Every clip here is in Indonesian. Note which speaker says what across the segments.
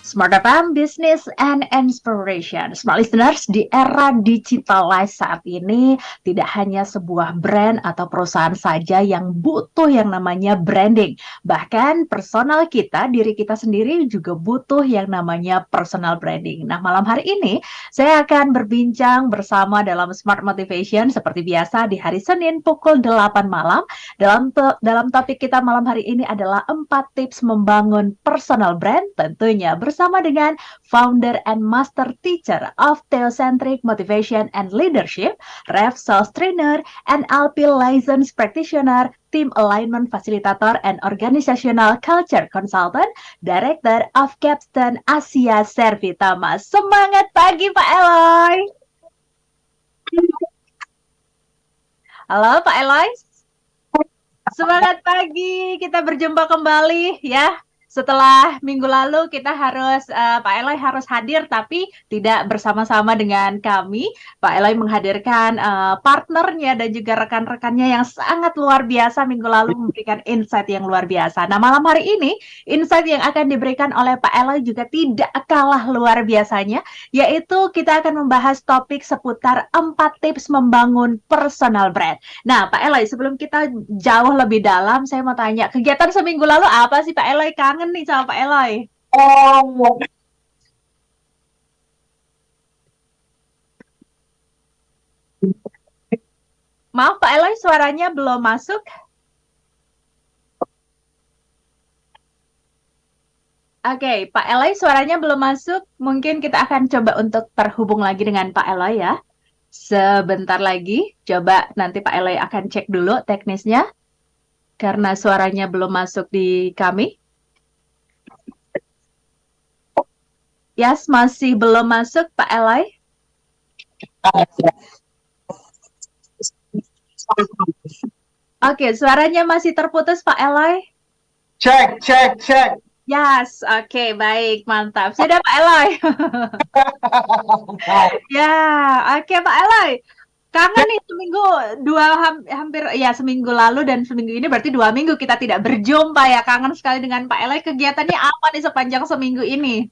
Speaker 1: Smart FM, Business and Inspiration. Smart listeners, di era digitalized saat ini, tidak hanya sebuah brand atau perusahaan saja yang butuh yang namanya branding. Bahkan personal kita, diri kita sendiri juga butuh yang namanya personal branding. Nah, malam hari ini, saya akan berbincang bersama dalam Smart Motivation seperti biasa di hari Senin pukul 8 malam. Dalam topik kita malam hari ini adalah 4 tips membangun personal brand, tentunya bersama dengan founder and master teacher of Theocentric Motivation and Leadership, Ref Sales Trainer, NLP License Practitioner, Team Alignment Facilitator and Organizational Culture Consultant, Director of Capstone Asia Servitama. Semangat pagi Pak Eloy. Halo Pak Eloy. Semangat pagi, kita berjumpa kembali ya. Setelah minggu lalu kita harus, Pak Eloy harus hadir tapi tidak bersama-sama dengan kami. Pak Eloy menghadirkan partnernya dan juga rekan-rekannya yang sangat luar biasa minggu lalu memberikan insight yang luar biasa. Nah, malam hari ini insight yang akan diberikan oleh Pak Eloy juga tidak kalah luar biasanya, yaitu kita akan membahas topik seputar 4 tips membangun personal brand. Nah, Pak Eloy, sebelum kita jauh lebih dalam, saya mau tanya, kegiatan seminggu lalu apa sih Pak Eloy? Kangen nih sama Pak Eloy.
Speaker 2: Oh,
Speaker 1: Maaf Pak Eloy, suaranya belum masuk. Oke, Pak Eloy suaranya belum masuk. Mungkin kita akan coba untuk terhubung lagi dengan Pak Eloy ya. Sebentar lagi, coba nanti Pak Eloy akan cek dulu teknisnya. Karena suaranya belum masuk di kami. Yes, masih belum masuk Pak Eloy. Oke, suaranya masih terputus Pak Eloy.
Speaker 2: cek.
Speaker 1: Yes, oke, baik, mantap. Sudah Pak Eloy. Ya, oke Pak Eloy. Kangen nih seminggu, hampir ya seminggu lalu dan seminggu ini berarti 2 minggu kita tidak berjumpa ya. Kangen sekali dengan Pak Eloy. Kegiatannya apa nih sepanjang seminggu ini?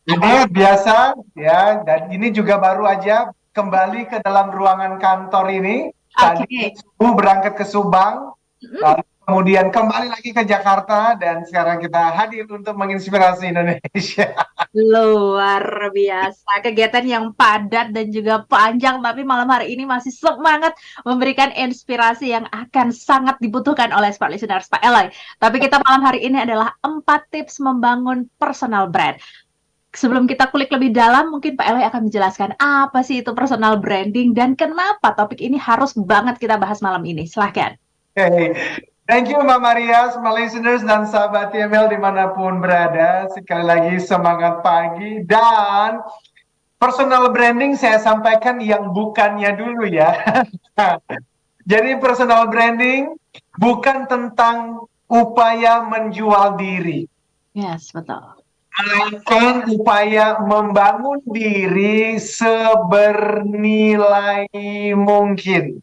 Speaker 2: Ini biasa ya, dan ini juga baru aja kembali ke dalam ruangan kantor ini. Tadi
Speaker 1: Oke.
Speaker 2: subuh berangkat ke Subang, lalu kemudian kembali lagi ke Jakarta, dan sekarang kita hadir untuk menginspirasi Indonesia.
Speaker 1: Luar biasa, kegiatan yang padat dan juga panjang, tapi malam hari ini masih semangat memberikan inspirasi yang akan sangat dibutuhkan oleh Smart Listeners Pak Eloy. Tapi kita malam hari ini adalah 4 tips membangun personal brand. Sebelum kita kulik lebih dalam, mungkin Pak Eloy akan menjelaskan apa sih itu personal branding dan kenapa topik ini harus banget kita bahas malam ini. Silahkan.
Speaker 2: Hey, thank you Mbak Maria, semua listeners dan sahabat TML dimanapun berada. Sekali lagi semangat pagi, dan personal branding saya sampaikan yang bukannya dulu ya. Jadi personal branding bukan tentang upaya menjual diri,
Speaker 1: Yes, betul.
Speaker 2: melainkan upaya membangun diri sebernilai mungkin.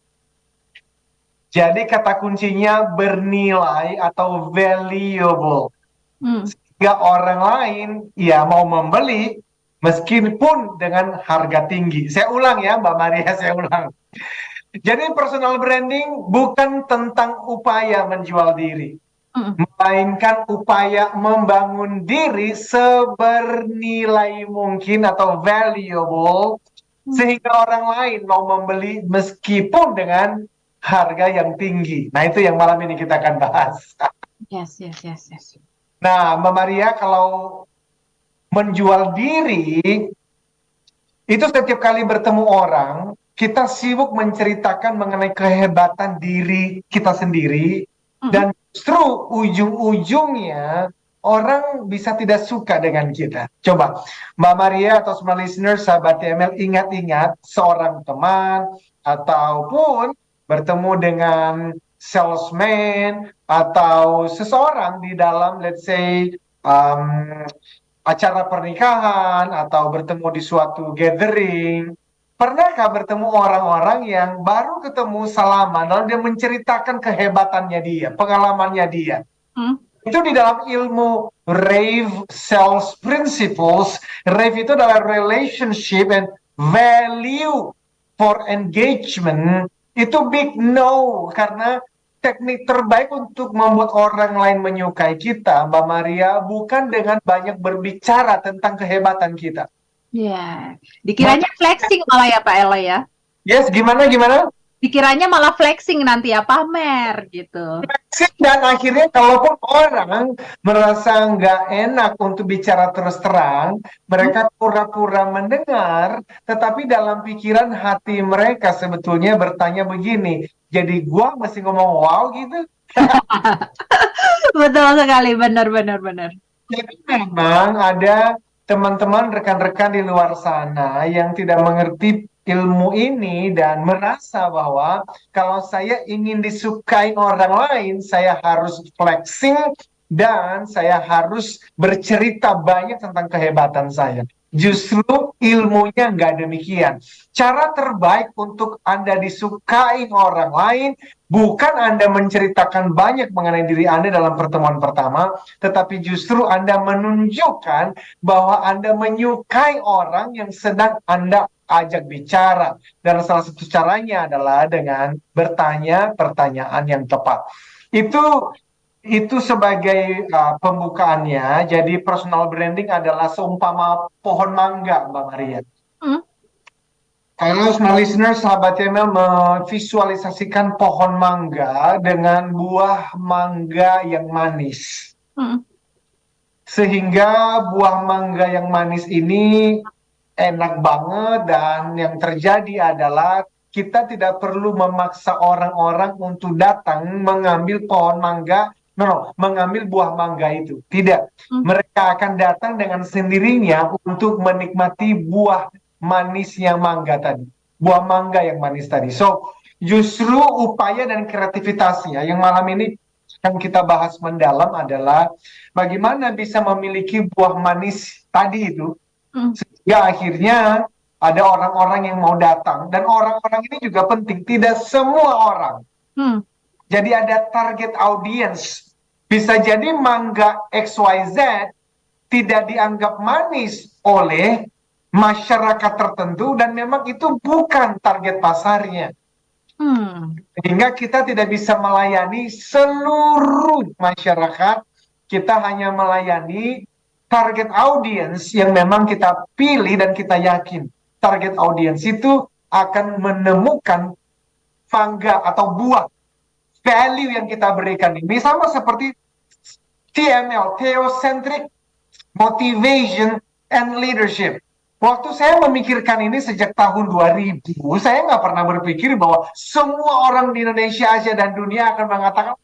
Speaker 2: Jadi kata kuncinya bernilai atau valuable. Sehingga orang lain ya mau membeli meskipun dengan harga tinggi. Saya ulang ya Mbak Maria, saya ulang. Jadi personal branding bukan tentang upaya menjual diri, melainkan upaya membangun diri sebernilai mungkin atau valuable, sehingga orang lain mau membeli meskipun dengan harga yang tinggi. Nah, itu yang malam ini kita akan bahas.
Speaker 1: Yes.
Speaker 2: Nah, Mbak Maria, kalau menjual diri, itu setiap kali bertemu orang, kita sibuk menceritakan mengenai kehebatan diri kita sendiri, dan justru ujung-ujungnya orang bisa tidak suka dengan kita. Coba, Mbak Maria atau semua listener, sahabat TML, ingat-ingat seorang teman ataupun bertemu dengan salesman atau seseorang di dalam, let's say, acara pernikahan atau bertemu di suatu gathering. Pernahkah bertemu orang-orang yang baru ketemu salaman, lalu dia menceritakan kehebatannya dia, pengalamannya dia? Itu di dalam ilmu Rave Sales Principles. Rave itu adalah relationship and value for engagement. Itu big no, karena teknik terbaik untuk membuat orang lain menyukai kita, Mbak Maria, bukan dengan banyak berbicara tentang kehebatan kita.
Speaker 1: Ya, dikiranya flexing malah ya Pak Eloy ya.
Speaker 2: Yes, gimana?
Speaker 1: Dikiranya malah flexing nanti ya, pamer gitu.
Speaker 2: Dan akhirnya kalaupun orang merasa nggak enak untuk bicara terus terang, mereka pura-pura mendengar, tetapi dalam pikiran hati mereka sebetulnya bertanya begini, jadi gua mesti ngomong wow gitu?
Speaker 1: Betul sekali, benar.
Speaker 2: Jadi memang ada teman-teman rekan-rekan di luar sana yang tidak mengerti ilmu ini dan merasa bahwa kalau saya ingin disukai orang lain, saya harus flexing dan saya harus bercerita banyak tentang kehebatan saya. Justru ilmunya nggak demikian. Cara terbaik untuk Anda disukai orang lain bukan Anda menceritakan banyak mengenai diri Anda dalam pertemuan pertama, tetapi justru Anda menunjukkan bahwa Anda menyukai orang yang sedang Anda ajak bicara. Dan salah satu caranya adalah dengan bertanya pertanyaan yang tepat. Itu sebagai pembukaannya. Jadi personal branding adalah seumpama pohon mangga, Mbak Maria. Kalau semua listener, sahabat ML memvisualisasikan pohon mangga dengan buah mangga yang manis. Sehingga buah mangga yang manis ini enak banget, dan yang terjadi adalah kita tidak perlu memaksa orang-orang untuk datang mengambil pohon mangga, mengambil buah mangga itu. Tidak. Mereka akan datang dengan sendirinya untuk menikmati buah manisnya mangga tadi. Buah mangga yang manis tadi. So, justru upaya dan kreativitasnya yang malam ini yang kita bahas mendalam adalah bagaimana bisa memiliki buah manis tadi itu, sehingga akhirnya ada orang-orang yang mau datang. Dan orang-orang ini juga penting, tidak semua orang. Jadi ada target audience. Bisa jadi mangga XYZ tidak dianggap manis oleh masyarakat tertentu, dan memang itu bukan target pasarnya. Sehingga kita tidak bisa melayani seluruh masyarakat. Kita hanya melayani target audience yang memang kita pilih, dan kita yakin target audience itu akan menemukan mangga atau buah value yang kita berikan ini. Sama seperti TML, Theocentric Motivation and Leadership. Waktu saya memikirkan ini sejak tahun 2000, saya nggak pernah berpikir bahwa semua orang di Indonesia, Asia, dan dunia akan mengatakan,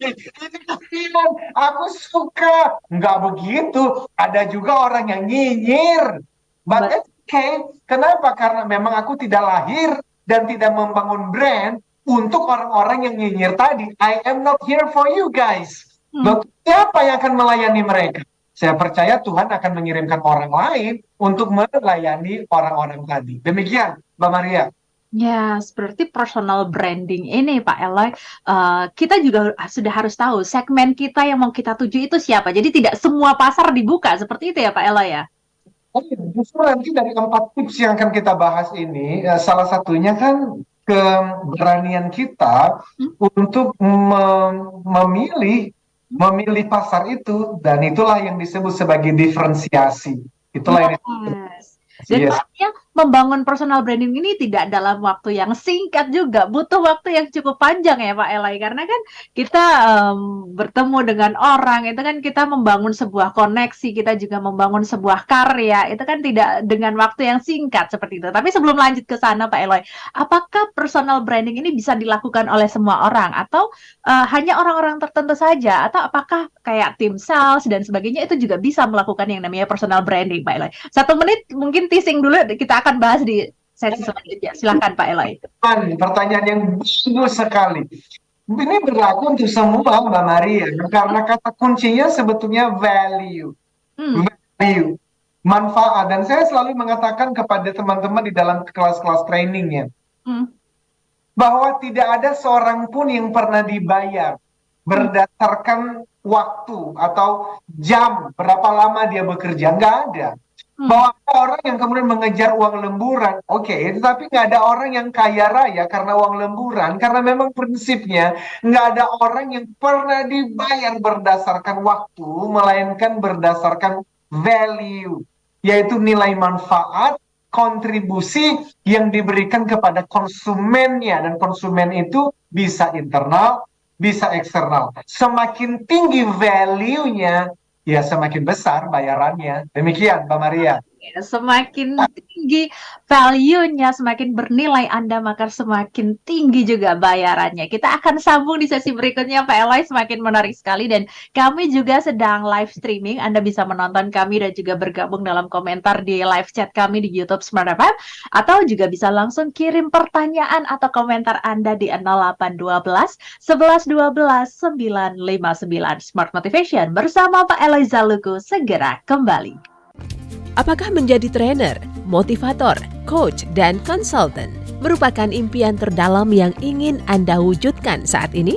Speaker 2: ini aku suka. Nggak begitu. Ada juga orang yang nyinyir. But it's okay. Kenapa? Karena memang aku tidak lahir dan tidak membangun brand untuk orang-orang yang nyinyir tadi. I am not here for you guys. Siapa yang akan melayani mereka? Saya percaya Tuhan akan mengirimkan orang lain untuk melayani orang-orang tadi. Demikian, Mbak Maria.
Speaker 1: Ya, seperti personal branding ini, Pak Eloy, kita juga sudah harus tahu segmen kita yang mau kita tuju itu siapa. Jadi tidak semua pasar dibuka, seperti itu ya, Pak Eloy ya?
Speaker 2: Justru nanti dari 4 tips yang akan kita bahas ini, salah satunya kan keberanian kita untuk memilih pasar itu, dan itulah yang disebut sebagai diferensiasi. Itulah yang
Speaker 1: dan pastinya membangun personal branding ini tidak dalam waktu yang singkat juga, butuh waktu yang cukup panjang ya Pak Eloy, karena kan kita bertemu dengan orang, itu kan kita membangun sebuah koneksi, kita juga membangun sebuah karya, itu kan tidak dengan waktu yang singkat seperti itu. Tapi sebelum lanjut ke sana Pak Eloy, apakah personal branding ini bisa dilakukan oleh semua orang, atau hanya orang-orang tertentu saja, atau apakah kayak tim sales dan sebagainya itu juga bisa melakukan yang namanya personal branding, Pak Eloy? 1 menit mungkin teasing dulu, kita akan bahas di sesi selanjutnya. Silakan Pak Eloy.
Speaker 2: Pertanyaan yang bagus sekali. Ini berlaku untuk semua, Mbak Maria, karena kata kuncinya sebetulnya value. Value, manfaat. Dan saya selalu mengatakan kepada teman-teman di dalam kelas-kelas trainingnya, bahwa tidak ada seorang pun yang pernah dibayar berdasarkan waktu atau jam berapa lama dia bekerja, nggak ada. Bahwa ada orang yang kemudian mengejar uang lemburan, oke, tetapi nggak ada orang yang kaya raya karena uang lemburan, karena memang prinsipnya nggak ada orang yang pernah dibayar berdasarkan waktu, melainkan berdasarkan value, yaitu nilai manfaat, kontribusi yang diberikan kepada konsumennya, dan konsumen itu bisa internal, bisa eksternal. Semakin tinggi value-nya, ya semakin besar bayarannya. Demikian, Mbak Maria.
Speaker 1: Ya, semakin tinggi value-nya, semakin bernilai Anda, maka semakin tinggi juga bayarannya. Kita akan sambung di sesi berikutnya, Pak Eloy. Semakin menarik sekali. Dan kami juga sedang live streaming. Anda bisa menonton kami dan juga bergabung dalam komentar di live chat kami di YouTube Smart FM. Atau juga bisa langsung kirim pertanyaan atau komentar Anda di 0812 11 12 959. Smart Motivation bersama Pak Eloy Zaluku segera kembali.
Speaker 3: Apakah menjadi trainer, motivator, coach, dan konsultan merupakan impian terdalam yang ingin Anda wujudkan saat ini?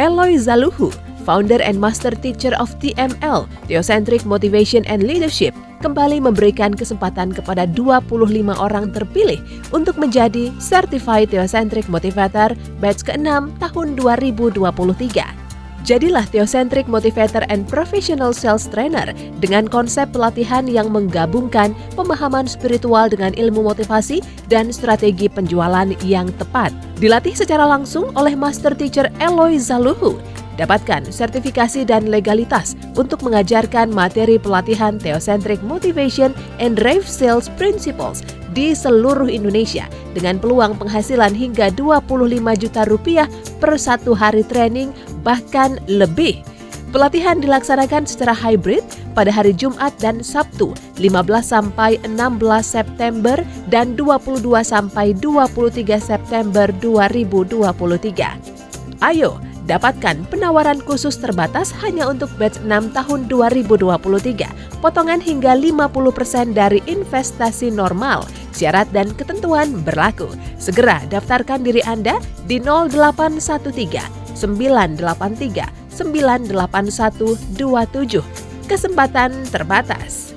Speaker 3: Eloy Zaluhu, founder and master teacher of TML, Theocentric Motivation and Leadership, kembali memberikan kesempatan kepada 25 orang terpilih untuk menjadi Certified Theocentric Motivator batch ke-6 tahun 2023. Jadilah Theocentric Motivator and Professional Sales Trainer dengan konsep pelatihan yang menggabungkan pemahaman spiritual dengan ilmu motivasi dan strategi penjualan yang tepat. Dilatih secara langsung oleh Master Teacher Eloy Zaluhu. Dapatkan sertifikasi dan legalitas untuk mengajarkan materi pelatihan Theocentric Motivation and Rave Sales Principles di seluruh Indonesia dengan peluang penghasilan hingga 25 juta rupiah per satu hari training bahkan lebih. Pelatihan dilaksanakan secara hybrid pada hari Jumat dan Sabtu 15 sampai 16 September dan 22 sampai 23 September 2023. Ayo dapatkan penawaran khusus terbatas hanya untuk batch 6 tahun 2023. Potongan hingga 50% dari investasi normal. Syarat dan ketentuan berlaku. Segera daftarkan diri Anda di 0813 983 98127. Kesempatan terbatas.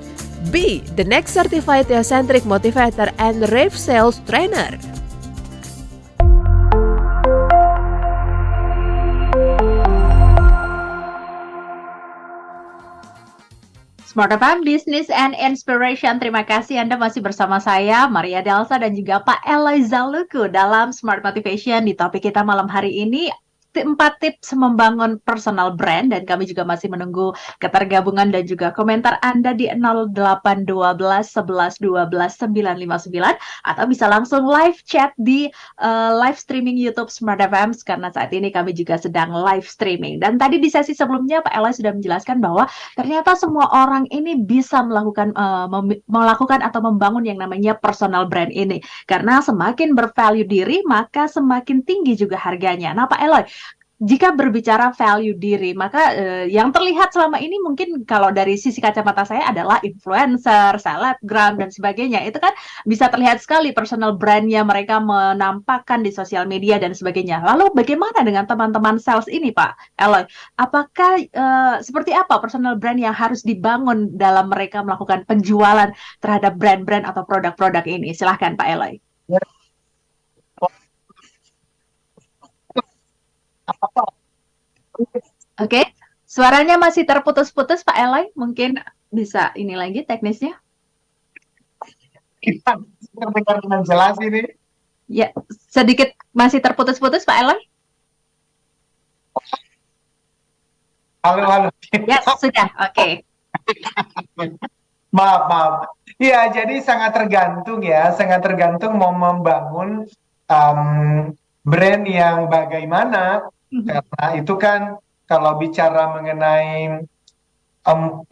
Speaker 3: Be the next certified Theocentric Motivator and Rave Sales Trainer.
Speaker 1: Smart FM Business and Inspiration. Terima kasih Anda masih bersama saya, Maria Delsa, dan juga Pak Eloy Zaluku dalam Smart Motivation. Di topik kita malam hari ini, 4 tips membangun personal brand, dan kami juga masih menunggu ketergabungan dan juga komentar Anda di 0812 11 12 959 atau bisa langsung live chat di live streaming YouTube Smart FM karena saat ini kami juga sedang live streaming. Dan tadi di sesi sebelumnya Pak Eloy sudah menjelaskan bahwa ternyata semua orang ini bisa melakukan atau membangun yang namanya personal brand ini, karena semakin bervalue diri maka semakin tinggi juga harganya. Nah Pak Eloy, jika berbicara value diri, maka yang terlihat selama ini mungkin kalau dari sisi kacamata saya adalah influencer, selebgram, dan sebagainya. Itu kan bisa terlihat sekali personal brand-nya mereka menampakkan di sosial media dan sebagainya. Lalu bagaimana dengan teman-teman sales ini, Pak Eloy? Apakah seperti apa personal brand yang harus dibangun dalam mereka melakukan penjualan terhadap brand-brand atau produk-produk ini? Silahkan, Pak Eloy. Oke, suaranya masih terputus-putus Pak Eloy, mungkin bisa ini lagi teknisnya.
Speaker 2: Kita terdengar dengan jelas ini.
Speaker 1: Ya, sedikit masih terputus-putus Pak Eloy.
Speaker 2: Halo.
Speaker 1: Ya, sudah, oke.
Speaker 2: Maaf. Ya, jadi sangat tergantung mau membangun brand yang bagaimana. Karena itu kan kalau bicara mengenai 4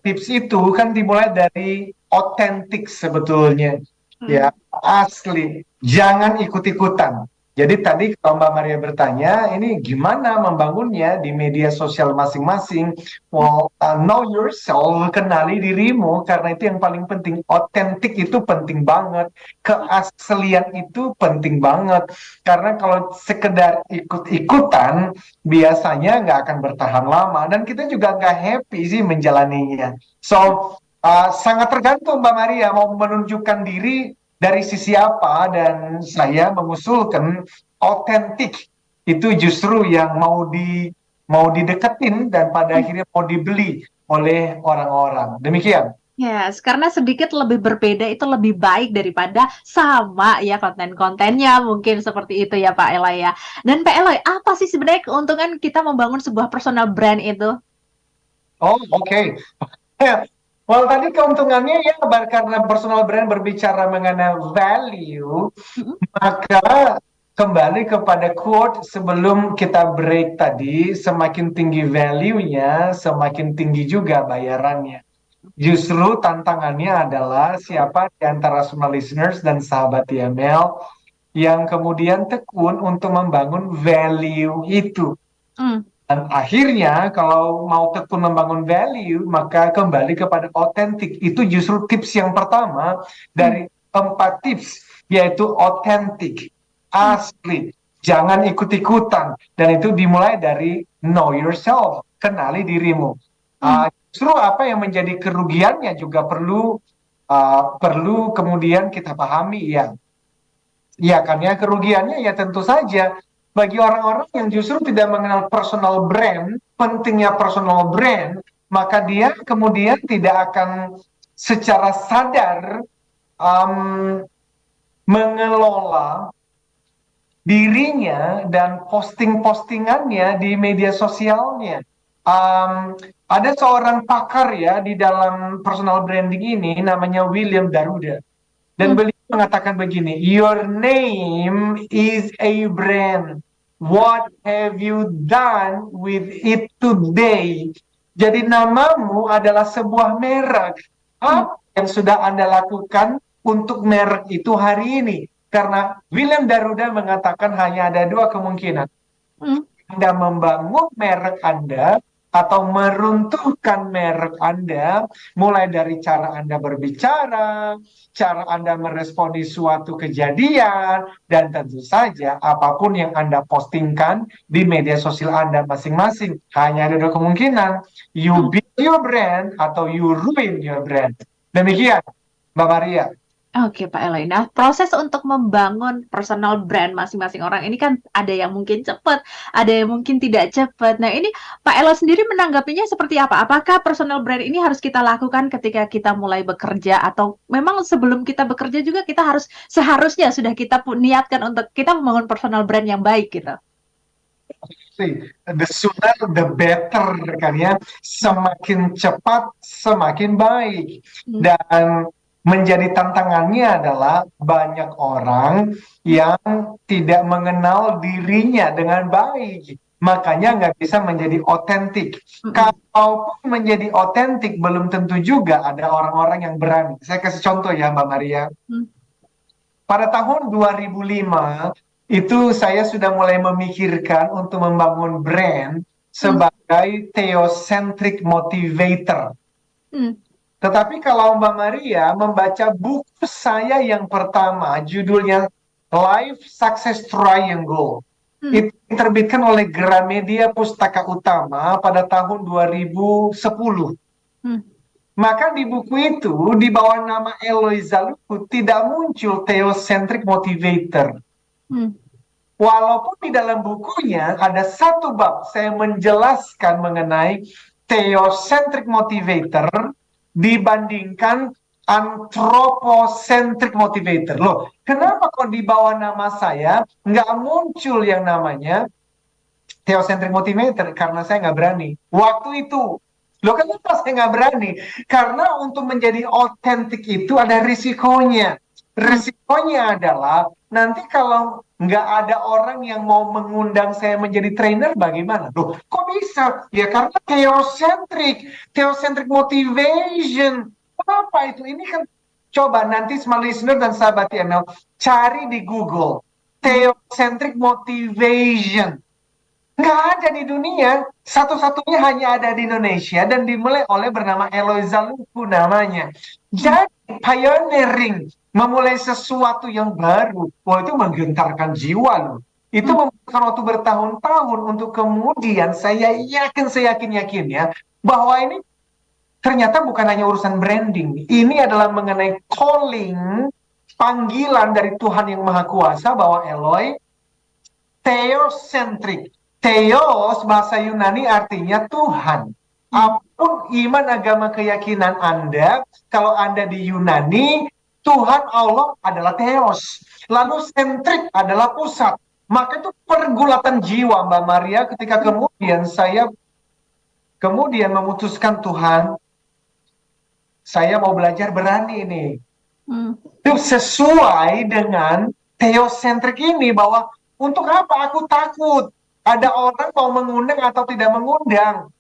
Speaker 2: tips itu kan dimulai dari otentik sebetulnya, ya asli. Jangan ikut-ikutan. Jadi tadi kalau Mbak Maria bertanya, ini gimana membangunnya di media sosial masing-masing? Well, know yourself, kenali dirimu, karena itu yang paling penting. Otentik itu penting banget. Keaslian itu penting banget. Karena kalau sekedar ikut-ikutan, biasanya nggak akan bertahan lama. Dan kita juga nggak happy sih menjalaninya. So, sangat tergantung Mbak Maria mau menunjukkan diri dari sisi apa, dan saya mengusulkan otentik itu justru yang mau dideketin dan pada akhirnya mau dibeli oleh orang-orang. Demikian.
Speaker 1: Yes, karena sedikit lebih berbeda itu lebih baik daripada sama ya konten-kontennya, mungkin seperti itu ya Pak Eloy ya. Dan Pak Eloy, apa sih sebenarnya keuntungan kita membangun sebuah personal brand itu?
Speaker 2: Oh, oke. Well, tadi keuntungannya ya karena personal brand berbicara mengenai value, maka kembali kepada quote sebelum kita break tadi, semakin tinggi value-nya, semakin tinggi juga bayarannya. Justru tantangannya adalah siapa di antara semua listeners dan sahabat TML yang kemudian tekun untuk membangun value itu. Dan akhirnya kalau mau tekun membangun value, maka kembali kepada otentik. Itu justru tips yang pertama dari 4 tips, yaitu otentik, asli, jangan ikut-ikutan. Dan itu dimulai dari know yourself, kenali dirimu. Justru apa yang menjadi kerugiannya juga perlu kemudian kita pahami ya. Ya kan ya, kerugiannya ya tentu saja bagi orang-orang yang justru tidak mengenal personal brand, pentingnya personal brand, maka dia kemudian tidak akan secara sadar mengelola dirinya dan posting-postingannya di media sosialnya. Ada seorang pakar ya di dalam personal branding ini, namanya William Daruda. Dan beliau mengatakan begini, your name is a brand. What have you done with it today? Jadi namamu adalah sebuah merek. Apa yang sudah Anda lakukan untuk merek itu hari ini? Karena William Daruda mengatakan hanya ada 2 kemungkinan. Anda membangun merek Anda atau meruntuhkan merek Anda, mulai dari cara Anda berbicara, cara Anda meresponi suatu kejadian, dan tentu saja apapun yang Anda postingkan di media sosial Anda masing-masing. Hanya ada 2 kemungkinan, you build your brand atau you ruin your brand. Demikian, Mbak Maria.
Speaker 1: Oke Pak Eloy, nah proses untuk membangun personal brand masing-masing orang ini kan ada yang mungkin cepat, ada yang mungkin tidak cepat. Nah ini Pak Eloy sendiri menanggapinya seperti apa? Apakah personal brand ini harus kita lakukan ketika kita mulai bekerja, atau memang sebelum kita bekerja juga kita seharusnya sudah kita niatkan untuk kita membangun personal brand yang baik gitu?
Speaker 2: The sooner the better kan ya, semakin cepat semakin baik. Dan menjadi tantangannya adalah banyak orang yang tidak mengenal dirinya dengan baik, makanya nggak bisa menjadi otentik. Kalaupun menjadi otentik, belum tentu juga ada orang-orang yang berani. Saya kasih contoh ya Mbak Maria. Pada tahun 2005 itu saya sudah mulai memikirkan untuk membangun brand sebagai theocentric motivator. Tetapi kalau Mbak Maria membaca buku saya yang pertama, judulnya Life Success Triangle, itu diterbitkan oleh Gramedia Pustaka Utama pada tahun 2010. Maka di buku itu, di bawah nama Eloy Zaluhu, tidak muncul theocentric motivator. Walaupun di dalam bukunya ada 1 bab saya menjelaskan mengenai theocentric motivator dibandingkan anthropocentric motivator. Loh, kenapa kok di bawah nama saya nggak muncul yang namanya theocentric motivator? Karena saya nggak berani. Waktu itu. Loh, kenapa saya nggak berani? Karena untuk menjadi otentik itu ada risikonya. Risikonya adalah nanti kalau nggak ada orang yang mau mengundang saya menjadi trainer, bagaimana? Loh, kok bisa? Ya karena theocentric motivation. Apa itu? Ini kan coba nanti semua listener dan sahabat TML cari di Google. Theocentric motivation. Nggak ada di dunia, satu-satunya hanya ada di Indonesia dan dimulai oleh bernama Eloy Zalukhu namanya. Jadi pioneering, memulai sesuatu yang baru, wah itu menggentarkan jiwa loh. Itu membutuhkan waktu bertahun-tahun untuk kemudian saya yakin-yakinnya bahwa ini ternyata bukan hanya urusan branding. Ini adalah mengenai calling, panggilan dari Tuhan yang Maha Kuasa bahwa Eloy theocentric. Theos bahasa Yunani artinya Tuhan. Apapun iman, agama, keyakinan Anda, kalau Anda di Yunani, Tuhan Allah adalah Theos. Lalu sentrik adalah pusat. Maka itu pergulatan jiwa Mbak Maria ketika kemudian saya memutuskan Tuhan, saya mau belajar berani ini. Itu sesuai dengan theocentric ini, bahwa untuk apa aku takut? Ada orang mau mengundang atau tidak mengundang.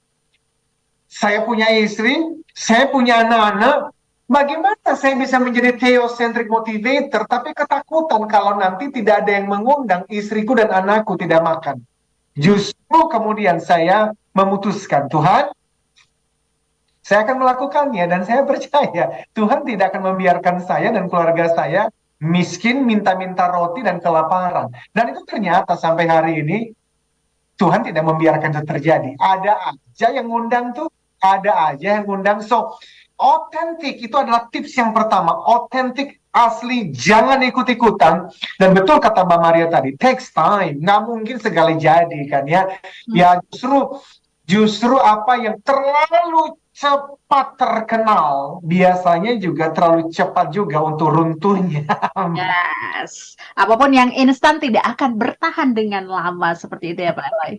Speaker 2: Saya punya istri, saya punya anak-anak. Bagaimana saya bisa menjadi theocentric motivator, tapi ketakutan kalau nanti tidak ada yang mengundang, istriku dan anakku tidak makan. Justru kemudian saya memutuskan, Tuhan, saya akan melakukannya dan saya percaya Tuhan tidak akan membiarkan saya dan keluarga saya miskin, minta-minta roti dan kelaparan. Dan itu ternyata sampai hari ini Tuhan tidak membiarkan itu terjadi. Ada aja yang ngundang tuh, ada aja yang ngundang. So, otentik itu adalah tips yang pertama. Otentik, asli, jangan ikut-ikutan. Dan betul kata Mbak Maria tadi, takes time. Nggak mungkin segala jadi kan ya. Ya justru apa yang terlalu cepat terkenal biasanya juga terlalu cepat juga untuk runtuhnya.
Speaker 1: Yes, apapun yang instan tidak akan bertahan dengan lama, seperti itu ya Pak Eloy.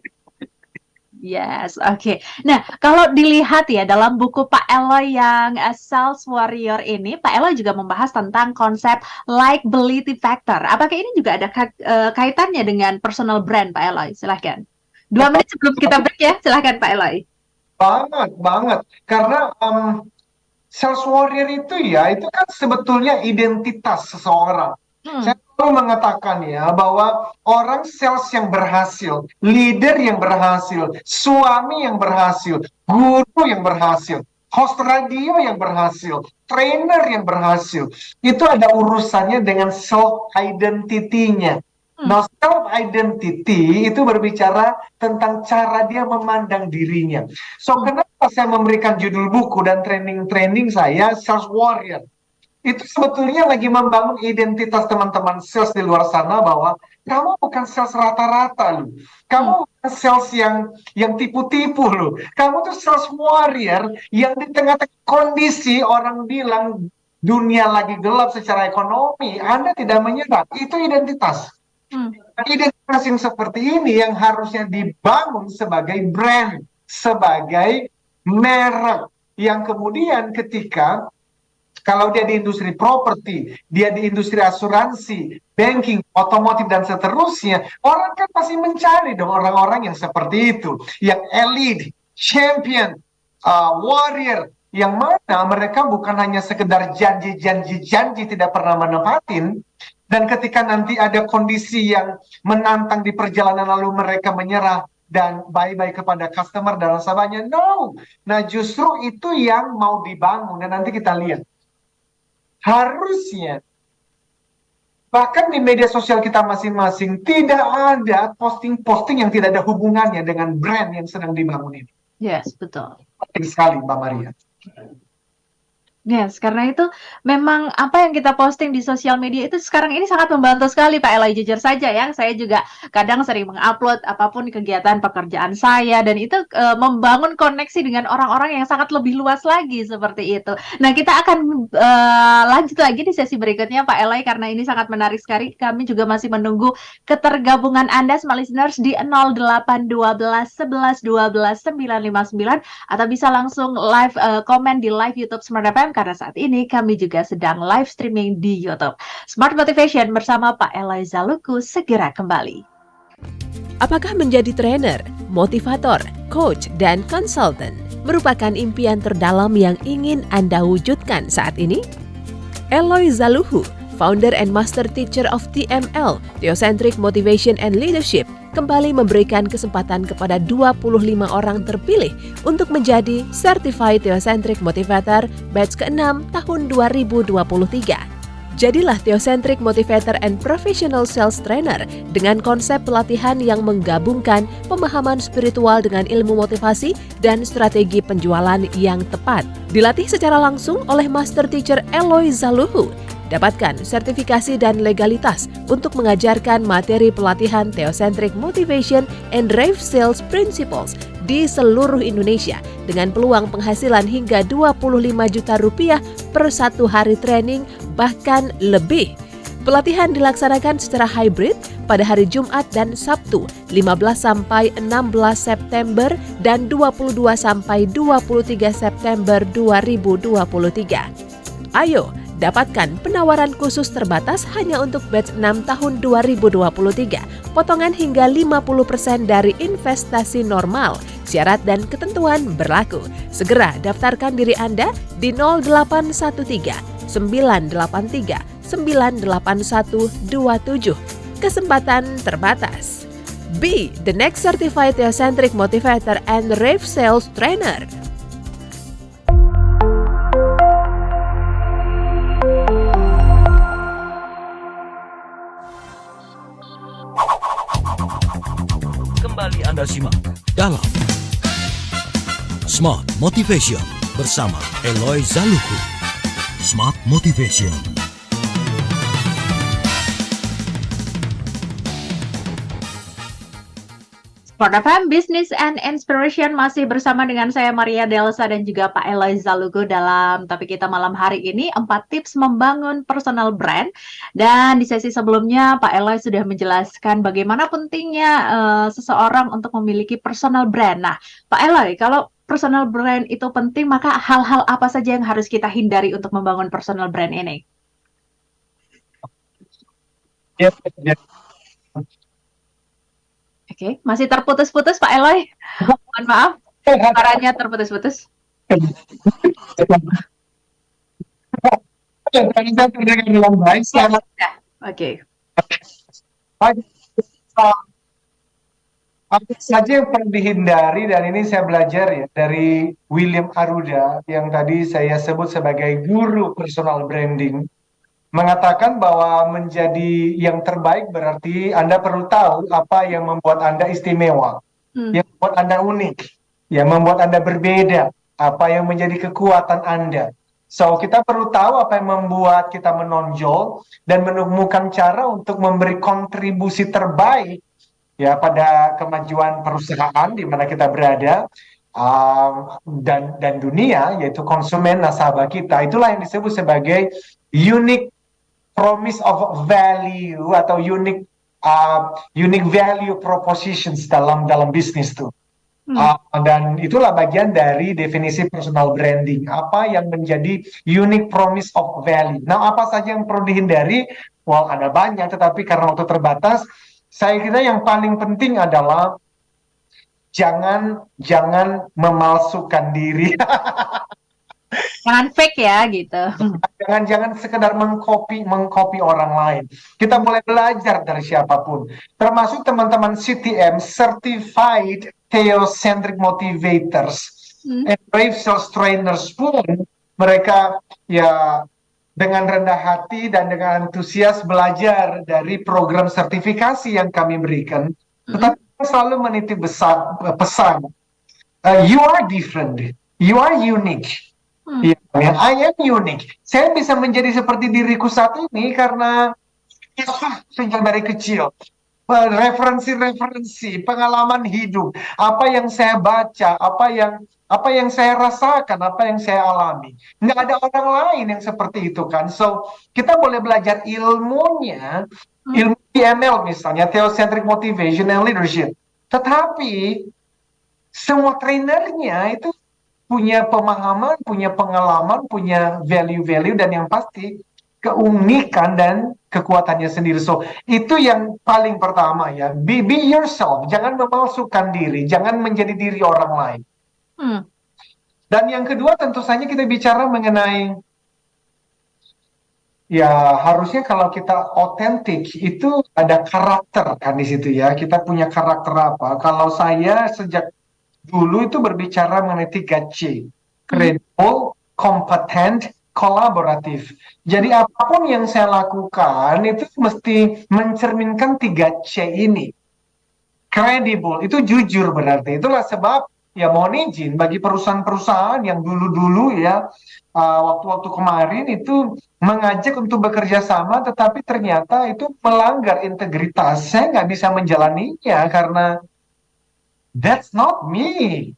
Speaker 1: Yes, oke. Nah, kalau dilihat ya dalam buku Pak Eloy yang Sales Warrior ini, Pak Eloy juga membahas tentang konsep likability factor. Apakah ini juga ada kaitannya dengan personal brand, Pak Eloy? Silahkan. 2 menit sebelum kita break ya, silahkan Pak Eloy.
Speaker 2: Banget. Karena sales warrior itu ya, itu kan sebetulnya identitas seseorang. Saya selalu mengatakan ya, bahwa orang sales yang berhasil, leader yang berhasil, suami yang berhasil, guru yang berhasil, host radio yang berhasil, trainer yang berhasil, itu ada urusannya dengan self-identity-nya. Nah, self-identity itu berbicara tentang cara dia memandang dirinya. So, kenapa saya memberikan judul buku dan training saya Sales Warrior? Itu sebetulnya lagi membangun identitas teman-teman sales di luar sana, bahwa kamu bukan sales rata-rata loh. Kamu bukan sales yang tipu-tipu loh. Kamu tuh sales warrior yang di tengah-tengah kondisi orang bilang dunia lagi gelap secara ekonomi, Anda tidak menyerah. Itu identitas. Identitas yang seperti ini yang harusnya dibangun sebagai brand, sebagai merek, yang kemudian ketika kalau dia di industri properti, dia di industri asuransi, banking, otomotif dan seterusnya, orang kan pasti mencari dong orang-orang yang seperti itu, yang elite, champion, warrior, yang mana mereka bukan hanya sekedar janji tidak pernah menepatin. Dan ketika nanti ada kondisi yang menantang di perjalanan lalu mereka menyerah dan bye-bye kepada customer dan nasabahnya. No. Nah, justru itu yang mau dibangun. Dan nanti kita lihat. Harusnya bahkan di media sosial kita masing-masing tidak ada posting-posting yang tidak ada hubungannya dengan brand yang sedang dibangun ini.
Speaker 1: Yes, betul.
Speaker 2: Penting sekali Mbak Maria.
Speaker 1: Yes, karena itu memang apa yang kita posting di sosial media itu sekarang ini sangat membantu sekali Pak Eloy. Jujur saja ya, saya juga kadang sering mengupload apapun kegiatan pekerjaan saya, dan itu membangun koneksi dengan orang-orang yang sangat lebih luas lagi seperti itu. Nah, kita akan lanjut lagi di sesi berikutnya Pak Eloy, karena ini sangat menarik sekali. Kami juga masih menunggu ketergabungan Anda smart listeners di 0812 11 12 959, atau bisa langsung live komen di live YouTube Smart FM, karena saat ini kami juga sedang live streaming di YouTube. Smart Motivation bersama Pak Eloy Zalukhu segera kembali.
Speaker 3: Apakah menjadi trainer, motivator, coach, dan konsultan merupakan impian terdalam yang ingin Anda wujudkan saat ini? Eloy Zalukhu, founder and master teacher of TML, Theocentric Motivation and Leadership, kembali memberikan kesempatan kepada 25 orang terpilih untuk menjadi Certified Theocentric Motivator batch ke-6 tahun 2023. Jadilah Theocentric Motivator and Professional Sales Trainer dengan konsep pelatihan yang menggabungkan pemahaman spiritual dengan ilmu motivasi dan strategi penjualan yang tepat. Dilatih secara langsung oleh Master Teacher Eloy Zaluhu. Dapatkan sertifikasi dan legalitas untuk mengajarkan materi pelatihan Theocentric Motivation and Drive Sales Principles di seluruh Indonesia dengan peluang penghasilan hingga 25 juta rupiah per satu hari training bahkan lebih. Pelatihan dilaksanakan secara hybrid pada hari Jumat dan Sabtu 15 sampai 16 September dan 22 sampai 23 September 2023. Ayo dapatkan penawaran khusus terbatas hanya untuk batch 6 tahun 2023. Potongan hingga 50% dari investasi normal. Syarat dan ketentuan berlaku. Segera daftarkan diri Anda di 0813 983 98127. Kesempatan terbatas. Be the next certified Theocentric Motivator and Rave Sales Trainer.
Speaker 4: Kembali Anda simak dalam Smart Motivation bersama Eloy Zaluhu. Smart Motivation.
Speaker 1: Sport FM Business and Inspiration masih bersama dengan saya Maria Delsa dan juga Pak Eloy Zaluhu dalam topik kita malam hari ini 4 tips membangun personal brand. Dan di sesi sebelumnya Pak Eloy sudah menjelaskan bagaimana pentingnya seseorang untuk memiliki personal brand. Nah, Pak Eloy, kalau personal brand itu penting, maka hal-hal apa saja yang harus kita hindari untuk membangun personal brand ini? Oke, masih terputus-putus Pak Eloy. Mohon maaf, suaranya terputus-putus. Oke.
Speaker 2: Apa saja yang perlu dihindari, dan ini saya belajar ya dari William Aruda yang tadi saya sebut sebagai guru personal branding, mengatakan bahwa menjadi yang terbaik berarti Anda perlu tahu apa yang membuat Anda istimewa, yang membuat Anda unik, yang membuat Anda berbeda, apa yang menjadi kekuatan Anda. So, kita perlu tahu apa yang membuat kita menonjol dan menemukan cara untuk memberi kontribusi terbaik ya pada kemajuan perusahaan di mana kita berada, dan dunia, yaitu konsumen, nasabah kita. Itulah yang disebut sebagai unique promise of value atau unique value propositions dalam bisnis tuh. Dan itulah bagian dari definisi personal branding, apa yang menjadi unique promise of value. Nah, apa saja yang perlu dihindari? Well, ada banyak, tetapi karena waktu terbatas, saya kira yang paling penting adalah jangan memalsukan diri.
Speaker 1: Jangan fake ya gitu.
Speaker 2: Jangan sekedar mengcopy orang lain. Kita boleh belajar dari siapapun, termasuk teman-teman CTM, Certified Theocentric Motivators and Brave Sales Trainers pun, mereka ya dengan rendah hati dan dengan antusias belajar dari program sertifikasi yang kami berikan. Tetapi selalu menitip pesan, you are different, you are unique. I am unique. Saya bisa menjadi seperti diriku saat ini karena sejak dari kecil, referensi, pengalaman hidup, apa yang saya baca, apa yang saya rasakan, apa yang saya alami. Nggak ada orang lain yang seperti itu kan. So, kita boleh belajar ilmunya, ilmu TML misalnya, Theocentric Motivation and Leadership. Tetapi, semua trainernya itu punya pemahaman, punya pengalaman, punya value-value, dan yang pasti keunikan dan kekuatannya sendiri. So, itu yang paling pertama ya. Be yourself. Jangan memalsukan diri. Jangan menjadi diri orang lain. Dan yang kedua tentu saja kita bicara mengenai ya harusnya kalau kita otentik itu ada karakter kan di situ ya. Kita punya karakter apa? Kalau saya sejak dulu itu berbicara mengenai 3C. Credible, competent, kolaboratif. Jadi apapun yang saya lakukan itu mesti mencerminkan 3C ini. Credible, itu jujur berarti. Itulah sebab ya mohon izin bagi perusahaan-perusahaan yang dulu-dulu ya waktu-waktu kemarin itu mengajak untuk bekerja sama tetapi ternyata itu melanggar integritas. Saya nggak bisa menjalaninya karena that's not me.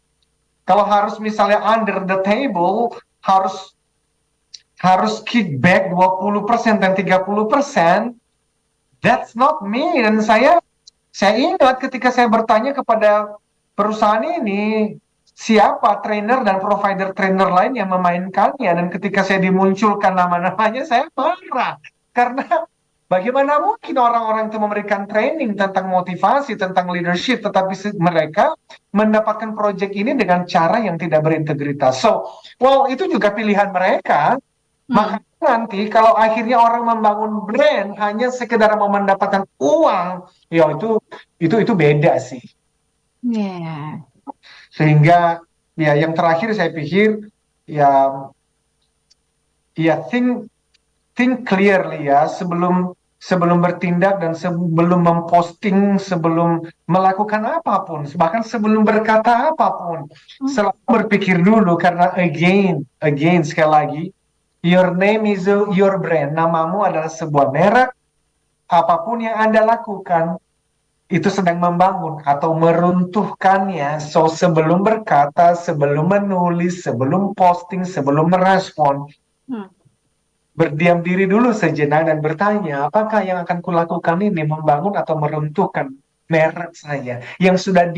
Speaker 2: Kalau harus misalnya under the table, harus harus kickback 20% dan 30%, that's not me. Dan saya ingat ketika saya bertanya kepada perusahaan ini, siapa trainer dan provider trainer lain yang memainkannya, dan ketika saya dimunculkan nama-namanya, saya marah. Karena bagaimana mungkin orang-orang itu memberikan training tentang motivasi, tentang leadership, tetapi mereka mendapatkan proyek ini dengan cara yang tidak berintegritas. So, well, itu juga pilihan mereka. Maka nanti kalau akhirnya orang membangun brand hanya sekedar mau mendapatkan uang, ya itu beda sih.
Speaker 1: Yeah.
Speaker 2: Sehingga ya yang terakhir saya pikir ya think clearly ya sebelum bertindak dan sebelum memposting, sebelum melakukan apapun, bahkan sebelum berkata apapun, selalu berpikir dulu karena again sekali lagi, your name is your brand. Namamu adalah sebuah merek. Apapun yang Anda lakukan, itu sedang membangun atau meruntuhkannya. So, sebelum berkata, sebelum menulis, sebelum posting, sebelum merespon, berdiam diri dulu sejenak dan bertanya, apakah yang akan kulakukan ini membangun atau meruntuhkan merek saya yang sudah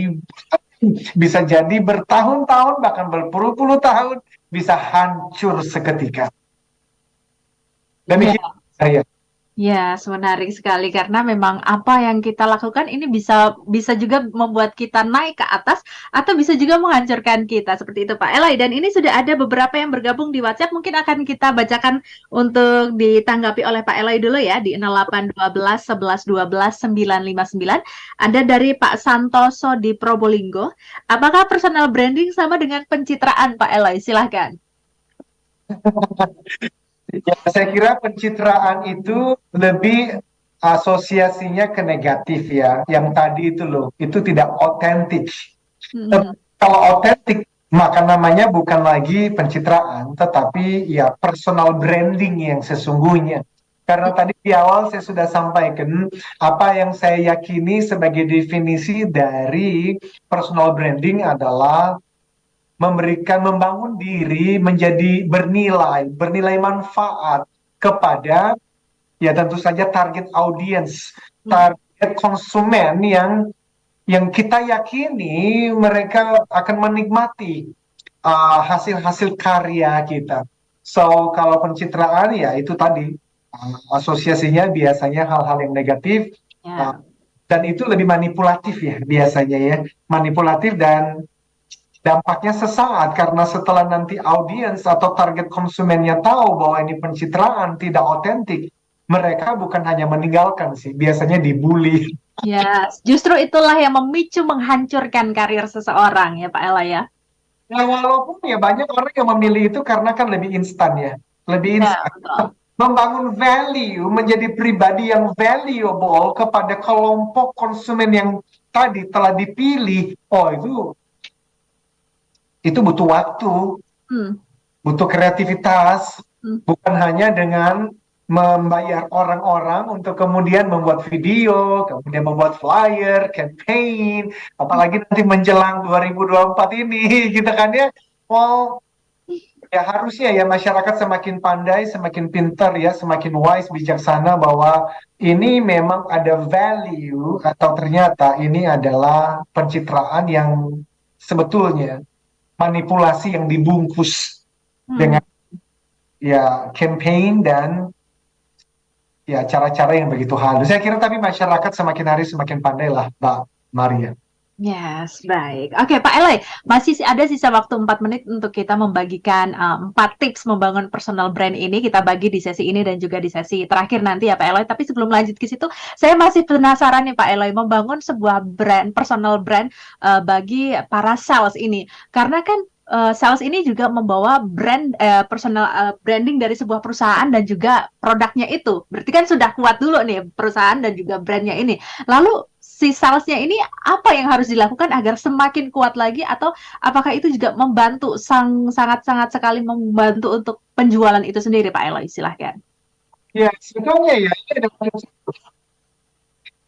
Speaker 2: bisa jadi bertahun-tahun, bahkan berpuluh-puluh tahun, bisa hancur seketika. Demikian saya.
Speaker 1: Ya, menarik sekali karena memang apa yang kita lakukan ini bisa juga membuat kita naik ke atas atau bisa juga menghancurkan kita seperti itu Pak Eloy. Dan ini sudah ada beberapa yang bergabung di WhatsApp, mungkin akan kita bacakan untuk ditanggapi oleh Pak Eloy dulu ya di 0812 11 12 959. Ada dari Pak Santoso di Probolinggo. Apakah personal branding sama dengan pencitraan Pak Eloy? Silahkan.
Speaker 2: Ya, saya kira pencitraan itu lebih asosiasinya ke negatif ya. Yang tadi itu loh, itu tidak otentik. Kalau otentik, maka namanya bukan lagi pencitraan, tetapi ya personal branding yang sesungguhnya. Karena tadi di awal saya sudah sampaikan apa yang saya yakini sebagai definisi dari personal branding adalah membangun diri menjadi bernilai manfaat kepada ya tentu saja target audience, target konsumen yang kita yakini mereka akan menikmati hasil-hasil karya kita. So kalau pencitraan ya itu tadi asosiasinya biasanya hal-hal yang negatif, dan itu lebih manipulatif ya biasanya ya, manipulatif dan dampaknya sesaat karena setelah nanti audiens atau target konsumennya tahu bahwa ini pencitraan tidak otentik, mereka bukan hanya meninggalkan sih, biasanya dibully.
Speaker 1: Ya, justru itulah yang memicu menghancurkan karir seseorang ya Pak Eloy ya.
Speaker 2: Ya walaupun ya banyak orang yang memilih itu karena kan lebih instan ya, lebih instan. Membangun value, menjadi pribadi yang valuable kepada kelompok konsumen yang tadi telah dipilih, itu butuh waktu, butuh kreativitas, bukan hanya dengan membayar orang-orang untuk kemudian membuat video, kemudian membuat flyer, campaign, apalagi nanti menjelang 2024 ini, gitu kan ya. Well, ya harusnya ya masyarakat semakin pandai, semakin pintar ya, semakin wise, bijaksana bahwa ini memang ada value atau ternyata ini adalah pencitraan yang sebetulnya manipulasi yang dibungkus dengan ya campaign dan ya cara-cara yang begitu halus. Saya kira tapi masyarakat semakin hari semakin pandai lah, Mbak Maria.
Speaker 1: Yes, baik. Oke, Pak Eloy, masih ada sisa waktu 4 menit untuk kita membagikan 4 tips membangun personal brand ini. Kita bagi di sesi ini dan juga di sesi terakhir nanti ya Pak Eloy. Tapi sebelum lanjut ke situ, saya masih penasaran nih Pak Eloy, membangun sebuah brand, personal brand bagi para sales ini. Karena kan sales ini juga membawa brand personal branding dari sebuah perusahaan dan juga produknya itu. Berarti kan sudah kuat dulu nih perusahaan dan juga brandnya ini. Lalu si salesnya ini apa yang harus dilakukan agar semakin kuat lagi, atau apakah itu juga membantu sangat-sangat sekali membantu untuk penjualan itu sendiri Pak Eloy? Silahkan.
Speaker 2: Ya, sebetulnya ya ini ada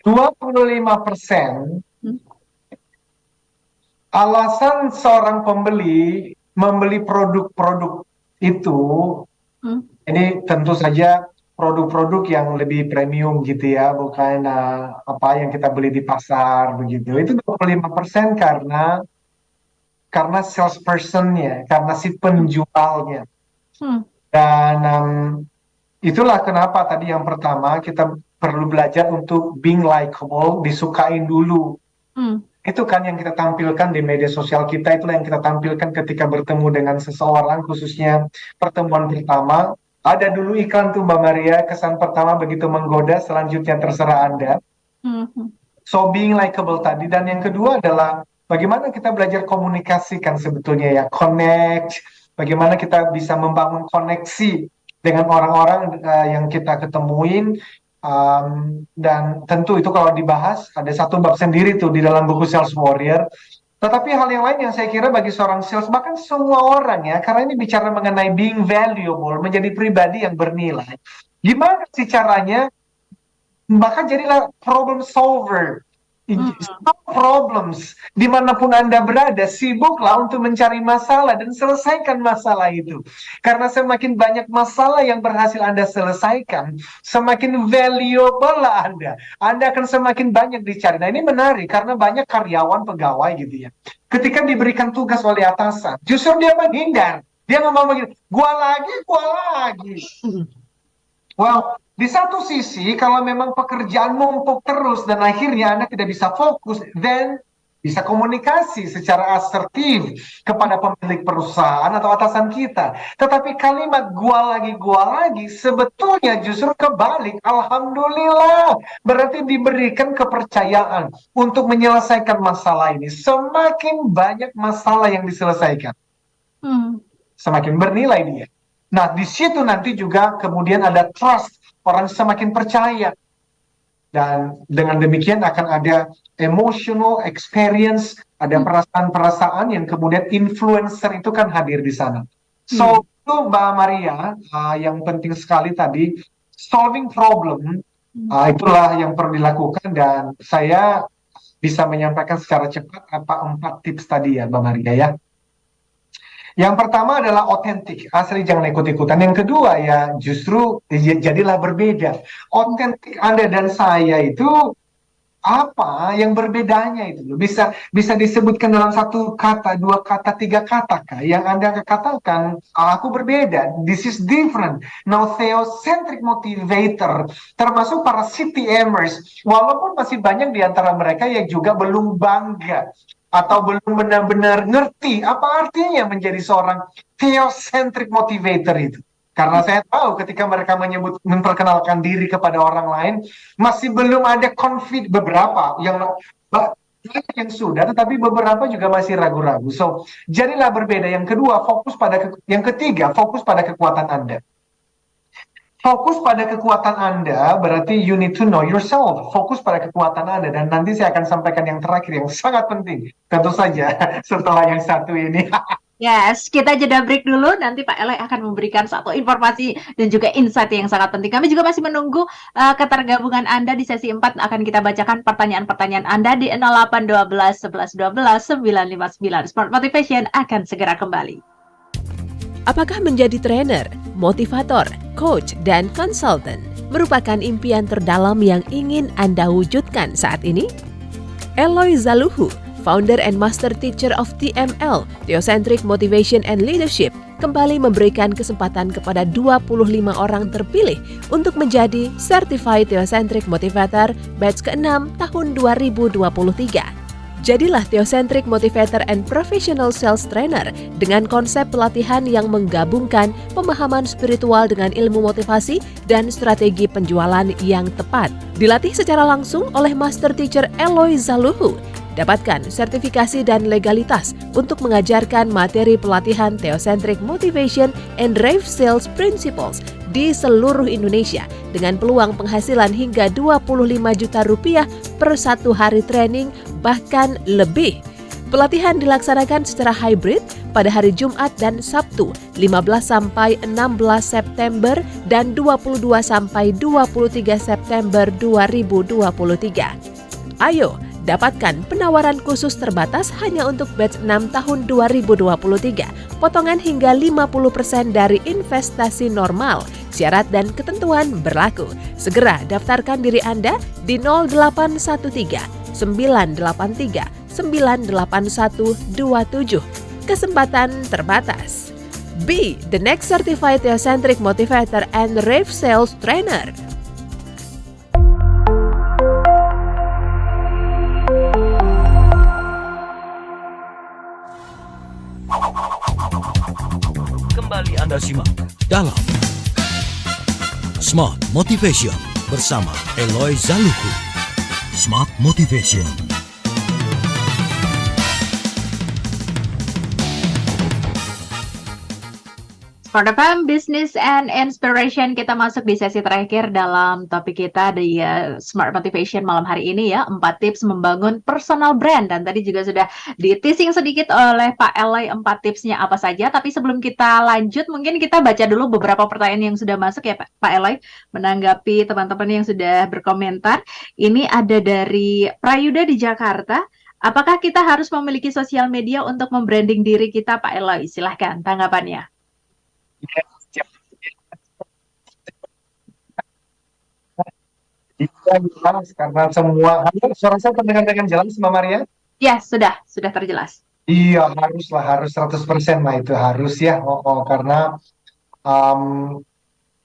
Speaker 2: 25% alasan seorang pembeli membeli produk-produk itu, ini tentu saja produk-produk yang lebih premium gitu ya, bukan apa yang kita beli di pasar begitu. Itu 25% karena salespersonnya, karena si penjualnya. Dan itulah kenapa tadi yang pertama kita perlu belajar untuk being likable, disukain dulu. Itu kan yang kita tampilkan di media sosial kita, itulah yang kita tampilkan ketika bertemu dengan seseorang, khususnya pertemuan pertama. Ada dulu iklan tuh Mbak Maria, kesan pertama begitu menggoda, selanjutnya terserah Anda. So being likable tadi. Dan yang kedua adalah bagaimana kita belajar komunikasikan sebetulnya ya, connect, bagaimana kita bisa membangun koneksi dengan orang-orang yang kita ketemuin. Dan tentu itu kalau dibahas ada satu bab sendiri tuh di dalam buku Sales Warrior. Tetapi hal yang lain yang saya kira bagi seorang sales, bahkan semua orang ya, karena ini bicara mengenai being valuable, menjadi pribadi yang bernilai. Gimana sih caranya? Bahkan jadilah problem solver. Solve problems dimanapun Anda berada, sibuklah untuk mencari masalah dan selesaikan masalah itu. Karena semakin banyak masalah yang berhasil Anda selesaikan, semakin valuable lah Anda. Anda akan semakin banyak dicari. Nah ini menarik karena banyak karyawan, pegawai gitu ya. Ketika diberikan tugas oleh atasan, justru dia menghindar. Dia ngomong begini, gua lagi. Well, di satu sisi, kalau memang pekerjaan numpuk terus dan akhirnya Anda tidak bisa fokus, then bisa komunikasi secara asertif kepada pemilik perusahaan atau atasan kita. Tetapi kalimat gua lagi, sebetulnya justru kebalik. Alhamdulillah, berarti diberikan kepercayaan untuk menyelesaikan masalah ini. Semakin banyak masalah yang diselesaikan, semakin bernilai dia. Nah, di situ nanti juga kemudian ada trust. Orang semakin percaya. Dan dengan demikian akan ada emotional experience, ada perasaan-perasaan yang kemudian influencer itu kan hadir di sana. So, itu Mbak Maria, yang penting sekali tadi, solving problem, itulah yang perlu dilakukan. Dan saya bisa menyampaikan secara cepat 4 tips tadi ya Mbak Maria ya. Yang pertama adalah otentik, asli jangan ikut-ikutan. Yang kedua ya justru jadilah berbeda. Otentik Anda dan saya itu apa yang berbedanya itu? Bisa disebutkan dalam 1 kata, 2 kata, 3 kata kah? Yang Anda katakan, aku berbeda, this is different. Now theocentric motivator, termasuk para CTMers, walaupun masih banyak di antara mereka yang juga belum bangga atau belum benar-benar ngerti apa artinya menjadi seorang theocentric motivator itu. Karena saya tahu ketika mereka memperkenalkan diri kepada orang lain, masih belum ada konflik, beberapa yang sudah, tetapi beberapa juga masih ragu-ragu. So, jadilah berbeda. Yang kedua, yang ketiga, fokus pada kekuatan Anda. Fokus pada kekuatan Anda berarti you need to know yourself. Fokus pada kekuatan Anda. Dan nanti saya akan sampaikan yang terakhir yang sangat penting. Tentu saja setelah yang satu ini.
Speaker 1: Yes, kita jeda break dulu. Nanti Pak Eloy akan memberikan satu informasi dan juga insight yang sangat penting. Kami juga masih menunggu ketergabungan Anda di sesi 4. Akan kita bacakan pertanyaan-pertanyaan Anda di 0812 11 12 959. Smart Motivation akan segera kembali.
Speaker 3: Apakah menjadi trainer, motivator, coach, dan konsultan merupakan impian terdalam yang ingin Anda wujudkan saat ini? Eloy Zaluhu, founder and master teacher of TML, Theocentric Motivation and Leadership, kembali memberikan kesempatan kepada 25 orang terpilih untuk menjadi Certified Theocentric Motivator batch ke-6 tahun 2023. Jadilah Theocentric Motivator and Professional Sales Trainer dengan konsep pelatihan yang menggabungkan pemahaman spiritual dengan ilmu motivasi dan strategi penjualan yang tepat. Dilatih secara langsung oleh Master Teacher Eloy Zaluhu. Dapatkan sertifikasi dan legalitas untuk mengajarkan materi pelatihan Theocentric Motivation and Rave Sales Principles di seluruh Indonesia dengan peluang penghasilan hingga 25 juta rupiah per satu hari training bahkan lebih. Pelatihan dilaksanakan secara hybrid pada hari Jumat dan Sabtu 15 sampai 16 September dan 22 sampai 23 September 2023. Ayo dapatkan penawaran khusus terbatas hanya untuk batch 6 tahun 2023. Potongan hingga 50% dari investasi normal. Syarat dan ketentuan berlaku. Segera daftarkan diri Anda di 0813 983 98127. Kesempatan terbatas. Be the next certified Theocentric Motivator and Rave Sales Trainer.
Speaker 4: Kembali Anda simak dalam Smart Motivation bersama Eloy Zaluhu. Smart Motivation.
Speaker 1: Smart FM Business and Inspiration, kita masuk di sesi terakhir dalam topik kita di Smart Motivation malam hari ini ya, 4 tips membangun personal brand. Dan tadi juga sudah di-teasing sedikit oleh Pak Eloy 4 tipsnya apa saja. Tapi sebelum kita lanjut, mungkin kita baca dulu beberapa pertanyaan yang sudah masuk ya Pak Eloy, menanggapi teman-teman yang sudah berkomentar. Ini ada dari Prayuda di Jakarta. Apakah kita harus memiliki sosial media untuk membranding diri kita, Pak Eloy? Silahkan tanggapannya.
Speaker 2: Iya, jelas karena semua suara saya terdengar dengan jelas, Mbak Maria?
Speaker 1: Ya, sudah terjelas.
Speaker 2: Iya, harus 100% lah itu harus ya. Karena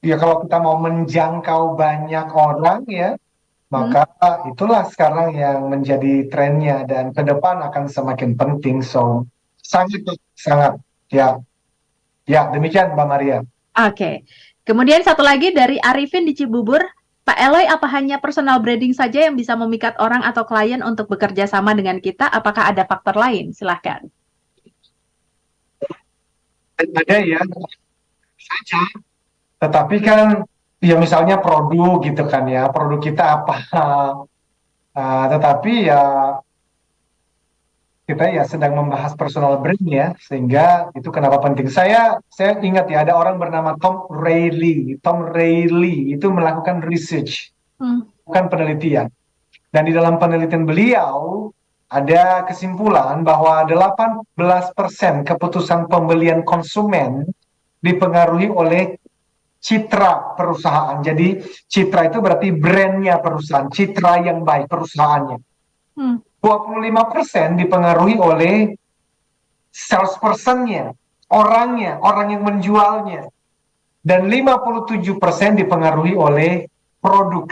Speaker 2: ya kalau kita mau menjangkau banyak orang ya, maka itulah sekarang yang menjadi trennya dan ke depan akan semakin penting. So, sangat ya. Ya, demikian Mbak Maria.
Speaker 1: Oke. Kemudian satu lagi dari Arifin di Cibubur. Pak Eloy, apa hanya personal branding saja yang bisa memikat orang atau klien untuk bekerja sama dengan kita? Apakah ada faktor lain? Silahkan.
Speaker 2: Ada ya, saja. Tetapi kan, ya misalnya produk gitu kan ya. Produk kita apa? Tetapi ya kita ya sedang membahas personal brand ya, sehingga itu kenapa penting. Saya ingat ya, ada orang bernama Tom Reilly. Tom Reilly itu melakukan research, bukan penelitian. Dan di dalam penelitian beliau ada kesimpulan bahwa 18% keputusan pembelian konsumen dipengaruhi oleh citra perusahaan. Jadi citra itu berarti brandnya perusahaan, citra yang baik perusahaannya. 25% dipengaruhi oleh salesperson-nya, orang yang menjualnya. Dan 57% dipengaruhi oleh produk.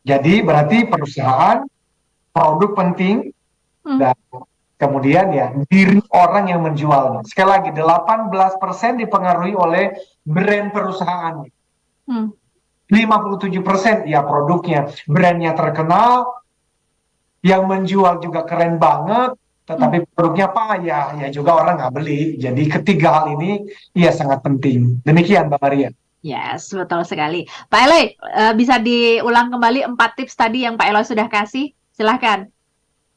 Speaker 2: Jadi berarti perusahaan, produk penting, dan kemudian ya diri orang yang menjualnya. Sekali lagi, 18% dipengaruhi oleh brand perusahaan. 57% ya produknya, brandnya terkenal, yang menjual juga keren banget, tetapi produknya payah, ya juga orang nggak beli. Jadi ketiga hal ini ya sangat penting. Demikian Mbak Maria.
Speaker 1: Yes, betul sekali. Pak Eloy, bisa diulang kembali 4 tips tadi yang Pak Eloy sudah kasih? Silahkan.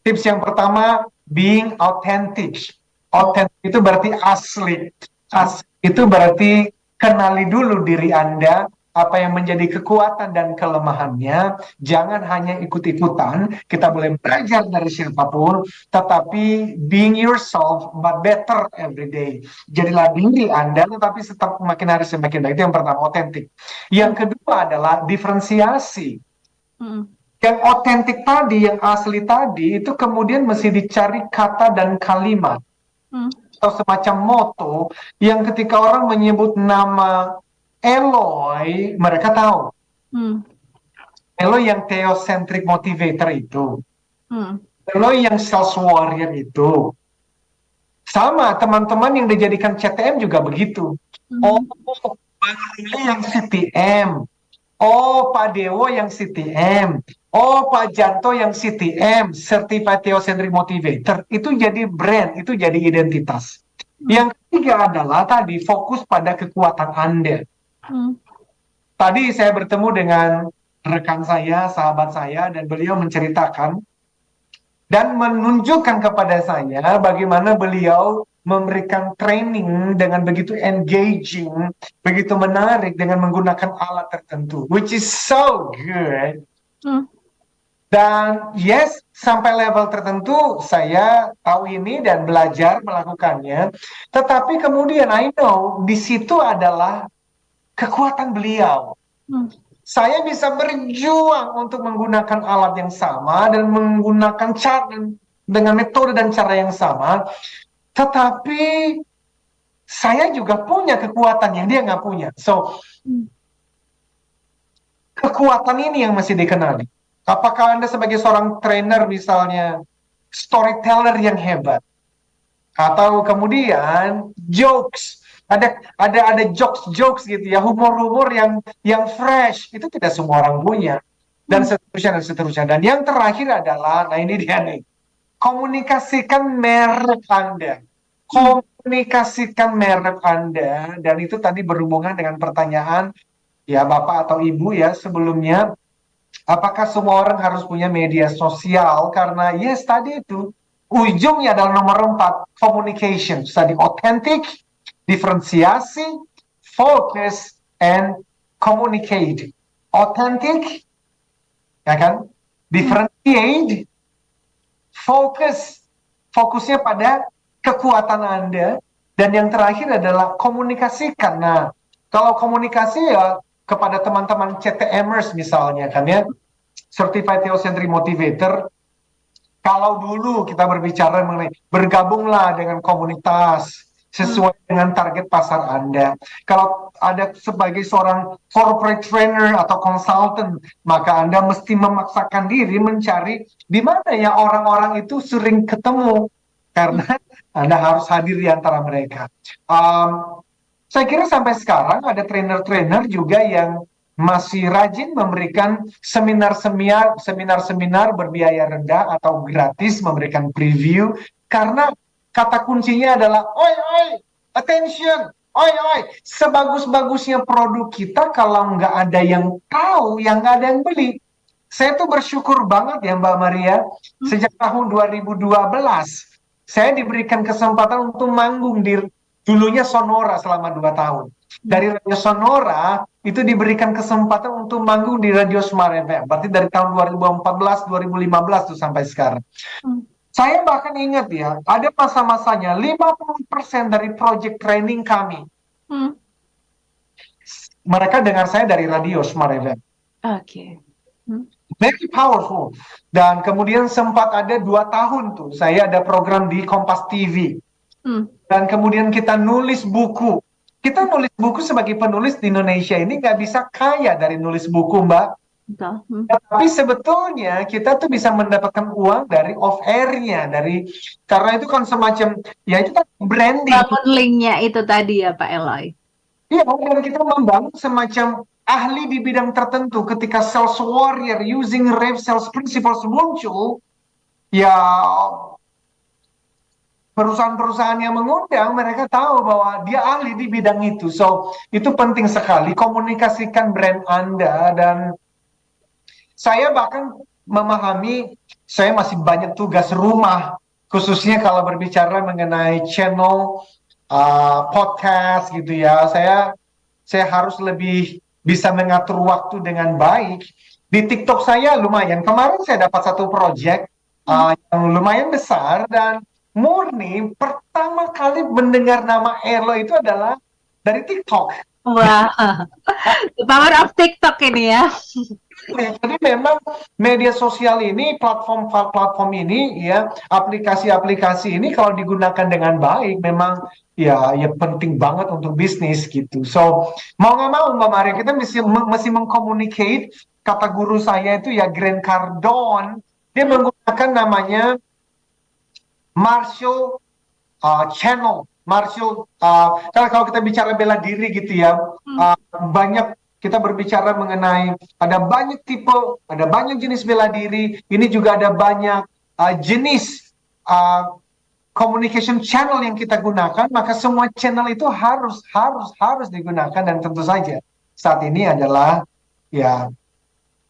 Speaker 2: Tips yang pertama, being authentic. Authentic itu berarti asli. Asli itu berarti kenali dulu diri Anda, apa yang menjadi kekuatan dan kelemahannya. Jangan hanya ikut-ikutan. Kita boleh belajar dari siapapun, tetapi being yourself but better every day. Jadilah diri Anda, tetapi tetap makin hari semakin baik. Itu yang pertama, otentik. Yang kedua adalah diferensiasi. Yang otentik tadi, yang asli tadi, itu kemudian mesti dicari kata dan kalimat. Atau semacam moto, yang ketika orang menyebut nama Eloy, mereka tahu. Eloy yang Theocentric Motivator itu. Kalau yang sales warrior itu sama teman-teman yang dijadikan CTM juga begitu. Oh, Bang Ruli yang CTM. Oh, Pak Dewo yang CTM. Oh, Pak Janto yang CTM, Certified Theocentric Motivator. Itu jadi brand, itu jadi identitas. Yang ketiga adalah tadi fokus pada kekuatan Anda. Tadi saya bertemu dengan rekan saya, sahabat saya, dan beliau menceritakan dan menunjukkan kepada saya bagaimana beliau memberikan training dengan begitu engaging, begitu menarik dengan menggunakan alat tertentu, which is so good. Dan yes, sampai level tertentu saya tahu ini dan belajar melakukannya. Tetapi kemudian I know di situ adalah kekuatan beliau. Saya bisa berjuang untuk menggunakan alat yang sama dan menggunakan cara dengan metode dan cara yang sama. Tetapi saya juga punya kekuatan yang dia nggak punya. So, kekuatan ini yang masih dikenali. Apakah Anda sebagai seorang trainer misalnya storyteller yang hebat, atau kemudian jokes, ada jokes gitu ya, humor yang fresh, itu tidak semua orang punya, dan seterusnya. Dan yang terakhir adalah, nah ini dia nih, komunikasikan merek Anda. Komunikasikan merek Anda, dan itu tadi berhubungan dengan pertanyaan ya Bapak atau Ibu ya sebelumnya, apakah semua orang harus punya media sosial? Karena yes tadi itu ujungnya adalah nomor 4, communication. Tadi authentic, diferensiasi, focus, and communicate. Authentic, ya kan? Differentiate, fokusnya pada kekuatan Anda, dan yang terakhir adalah komunikasikan. Nah, kalau komunikasi ya kepada teman-teman CTMers misalnya kan ya, Certified Theocentric Motivator, kalau dulu kita berbicara mengenai bergabunglah dengan komunitas sesuai dengan target pasar Anda. Kalau ada sebagai seorang corporate trainer atau consultant, maka Anda mesti memaksakan diri mencari di mana ya orang-orang itu sering ketemu, karena Anda harus hadir di antara mereka. Saya kira sampai sekarang ada trainer-trainer juga yang masih rajin memberikan seminar-seminar berbiaya rendah atau gratis, memberikan preview, karena kata kuncinya adalah oi, attention, oi, sebagus-bagusnya produk kita kalau nggak ada yang tahu, yang nggak ada yang beli. Saya tuh bersyukur banget ya Mbak Maria, sejak tahun 2012 saya diberikan kesempatan untuk manggung di dulunya Sonora selama 2 tahun. Dari Radio Sonora itu diberikan kesempatan untuk manggung di Radio Smart FM. Berarti dari tahun 2014, 2015 tuh sampai sekarang. Saya bahkan ingat ya, ada masa-masanya 50% dari project training kami. Mereka dengar saya dari Radio Smart FM.
Speaker 1: Oke.
Speaker 2: Very powerful. Dan kemudian sempat ada 2 tahun tuh, saya ada program di Kompas TV. Dan kemudian kita nulis buku. Kita nulis buku sebagai penulis di Indonesia ini nggak bisa kaya dari nulis buku, Mbak. Tapi sebetulnya kita tuh bisa mendapatkan uang dari off-air-nya, karena itu kan semacam, ya itu kan branding.
Speaker 1: Bangun linknya itu tadi ya Pak Eloy.
Speaker 2: Iya, dan kita membangun semacam ahli di bidang tertentu. Ketika sales warrior using Rev Sales Principles muncul, ya perusahaan-perusahaan yang mengundang, mereka tahu bahwa dia ahli di bidang itu. So, itu penting sekali, komunikasikan brand Anda. Dan saya bahkan memahami, saya masih banyak tugas rumah, khususnya kalau berbicara mengenai channel, podcast gitu ya. Saya harus lebih bisa mengatur waktu dengan baik. Di TikTok saya lumayan, kemarin saya dapat satu project yang lumayan besar, dan murni pertama kali mendengar nama Elo itu adalah dari TikTok.
Speaker 1: Wah, the power of TikTok ini ya.
Speaker 2: Jadi memang media sosial ini, platform ini ya, aplikasi-aplikasi ini kalau digunakan dengan baik memang ya penting banget untuk bisnis gitu. So mau nggak mau Mbak Maria, kita mesti mengcommunicate. Kata guru saya itu ya Grant Cardone, Dia menggunakan namanya martial channel. Kalau kita bicara bela diri gitu ya, banyak kita berbicara mengenai ada banyak tipe, ada banyak jenis bela diri. Ini juga ada banyak jenis communication channel yang kita gunakan. Maka semua channel itu harus digunakan, dan tentu saja saat ini adalah ya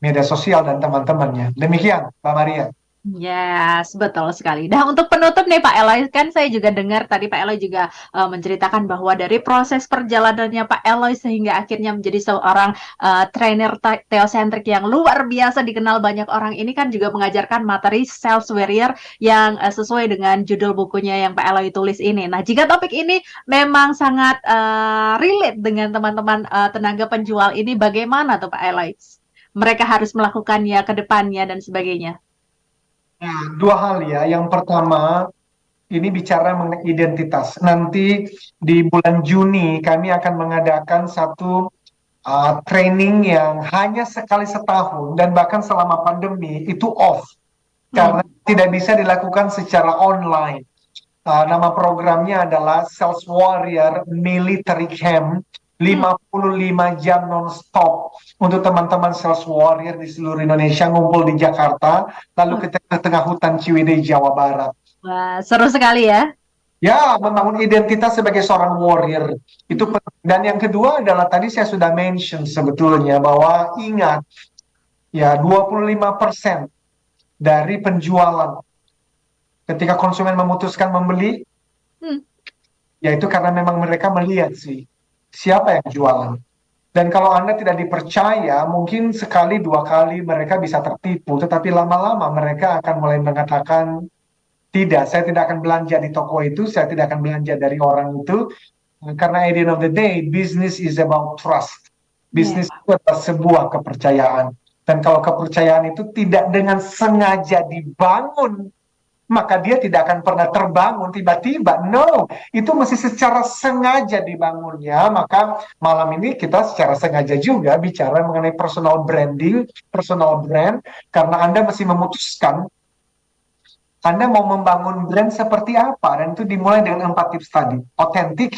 Speaker 2: media sosial dan teman-temannya. Demikian, Mbak Maria.
Speaker 1: Yes, betul sekali. Nah, untuk penutup nih Pak Eloy, kan saya juga dengar tadi Pak Eloy juga menceritakan bahwa dari proses perjalanannya Pak Eloy sehingga akhirnya menjadi seorang trainer teosentrik yang luar biasa dikenal banyak orang, ini kan juga mengajarkan materi Sales Warrior yang sesuai dengan judul bukunya yang Pak Eloy tulis ini. Nah, jika topik ini memang sangat relate dengan teman-teman tenaga penjual ini, bagaimana tuh Pak Eloy? Mereka harus melakukannya ke depannya dan sebagainya.
Speaker 2: Nah, dua hal ya. Yang pertama, ini bicara mengenai identitas. Nanti di bulan Juni kami akan mengadakan satu training yang hanya sekali setahun, dan bahkan selama pandemi itu off. Karena tidak bisa dilakukan secara online. Nama programnya adalah Sales Warrior Military Camp, 55 jam non-stop untuk teman-teman Sales Warrior di seluruh Indonesia, ngumpul di Jakarta, lalu ke tengah hutan Ciwidey, Jawa Barat.
Speaker 1: Wah, seru sekali ya.
Speaker 2: Ya, membangun identitas sebagai seorang warrior. Itu dan yang kedua adalah tadi saya sudah mention sebetulnya bahwa ingat ya 25% dari penjualan ketika konsumen memutuskan membeli, yaitu karena memang mereka melihat sih siapa yang jualan. Dan kalau Anda tidak dipercaya, mungkin sekali, dua kali mereka bisa tertipu, tetapi lama-lama mereka akan mulai mengatakan, tidak, saya tidak akan belanja di toko itu, saya tidak akan belanja dari orang itu, karena at the end of the day, business is about trust. Bisnis itu adalah sebuah kepercayaan. Dan kalau kepercayaan itu tidak dengan sengaja dibangun, maka dia tidak akan pernah terbangun tiba-tiba. No, itu mesti secara sengaja dibangunnya. Maka malam ini kita secara sengaja juga bicara mengenai personal branding, personal brand, karena Anda mesti memutuskan Anda mau membangun brand seperti apa. Dan itu dimulai dengan 4 tips tadi. Authentic,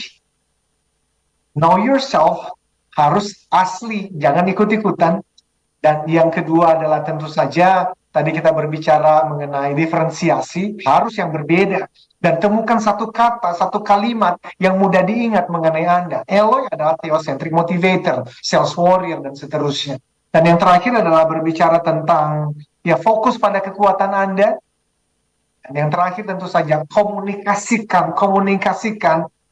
Speaker 2: know yourself, harus asli, jangan ikut-ikutan. Dan yang kedua adalah tentu saja tadi kita berbicara mengenai diferensiasi, harus yang berbeda. Dan temukan satu kata, satu kalimat yang mudah diingat mengenai Anda. Eloy adalah theocentric motivator, sales warrior, dan seterusnya. Dan yang terakhir adalah berbicara tentang ya fokus pada kekuatan Anda. Dan yang terakhir tentu saja komunikasikan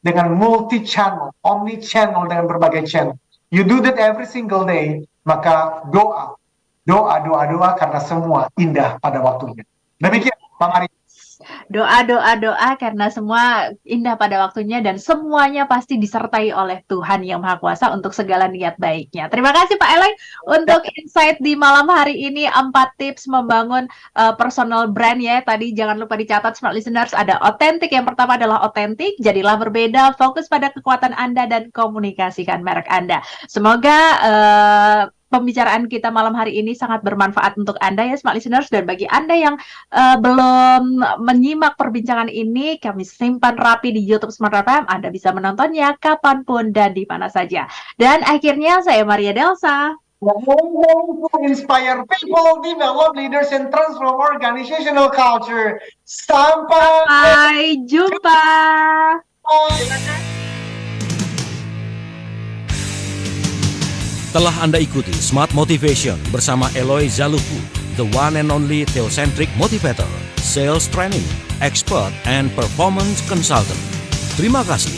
Speaker 2: dengan multi-channel, omni-channel dengan berbagai channel. You do that every single day, maka doa karena semua indah pada waktunya. Demikian, Bang Ari.
Speaker 1: Doa karena semua indah pada waktunya, dan semuanya pasti disertai oleh Tuhan Yang Maha Kuasa untuk segala niat baiknya. Terima kasih Pak Eloy untuk insight di malam hari ini, 4 tips membangun personal brand ya. Tadi jangan lupa dicatat smart listeners, ada authentic. Yang pertama adalah authentic, jadilah berbeda, fokus pada kekuatan Anda dan komunikasikan merek Anda. Semoga pembicaraan kita malam hari ini sangat bermanfaat untuk Anda ya smart listeners, dan bagi Anda yang belum menyimak perbincangan ini, kami simpan rapi di YouTube Smart FM. Anda bisa menontonnya kapanpun dan di mana saja. Dan akhirnya saya Maria Delsa.
Speaker 2: Inspire people, develop leaders, and transform organizational culture. Sampai
Speaker 1: jumpa.
Speaker 4: Telah Anda ikuti Smart Motivation bersama Eloy Zaluhu, the one and only theocentric motivator, sales training, expert, and performance consultant. Terima kasih.